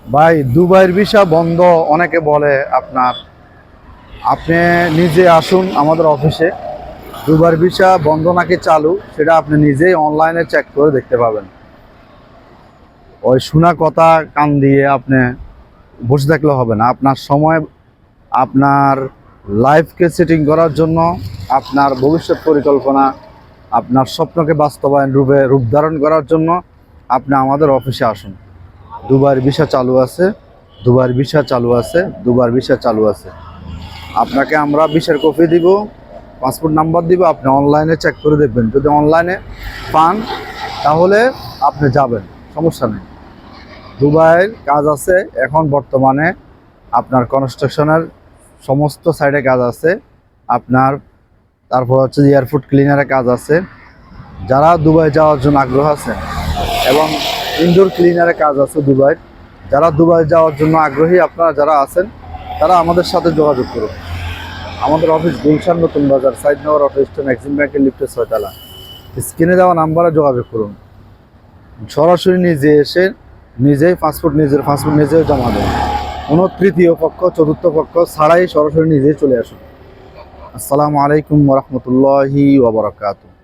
ভাই দুবাইয়ের ভিসা বন্ধ অনেকে বলে আপনি নিজে আসুন আমাদের অফিসে। দুবাইয়ের ভিসা বন্ধ নাকি চালু সেটা আপনি নিজেই অনলাইনে চেক করে দেখতে পাবেন। ওই শোনা কথা কান দিয়ে আপনি বসে থাকলে হবে না। আপনার সময়, আপনার লাইফকে সেটিং করার জন্য, আপনার ভবিষ্যৎ পরিকল্পনা, আপনার স্বপ্নকে বাস্তবায়ন রূপ ধারণ করার জন্য আপনি আমাদের অফিসে আসুন। দুবাইয়ের ভিসা চালু আছে, দুবাইয়ের ভিসা চালু আছে, দুবাইয়ের ভিসা চালু আছে। আপনাকে আমরা ভিসার কপি দিব, পাসপোর্ট নাম্বার দিব, আপনি অনলাইনে চেক করে দেখবেন। যদি অনলাইনে পান তাহলে আপনি যাবেন, সমস্যা নেই। দুবাইয়ের কাজ আছে এখন বর্তমানে, আপনার কনস্ট্রাকশনের সমস্ত সাইডে কাজ আছে আপনার। তারপর হচ্ছে এয়ারপোর্ট ক্লিনারের কাজ আছে। যারা দুবাই যাওয়ার জন্য আগ্রহ আছে, এবং ইনডোর ক্লিনারের কাজ আছে দুবাই। যারা দুবাই যাওয়ার জন্য আগ্রহী আপনারা যারা আছেন, তারা আমাদের সাথে যোগাযোগ করুন। আমাদের অফিস গুলশান নতুন বাজার, সাইদনগর অটো স্ট্যান্ড, এক্সিম ব্যাংকের লিফটের 6 তলা। স্ক্রিনে দেওয়া নাম্বারে যোগাযোগ করুন। সরাসরি নিজে এসে নিজের পাসপোর্ট নিজেও জমা দেন। কোনো তৃতীয় পক্ষ চতুর্থ পক্ষ ছাড়াই সরাসরি নিজেই চলে আসুন। আসসালামু আলাইকুম ওয়া রাহমাতুল্লাহি ওয়া বারাকাতুহু।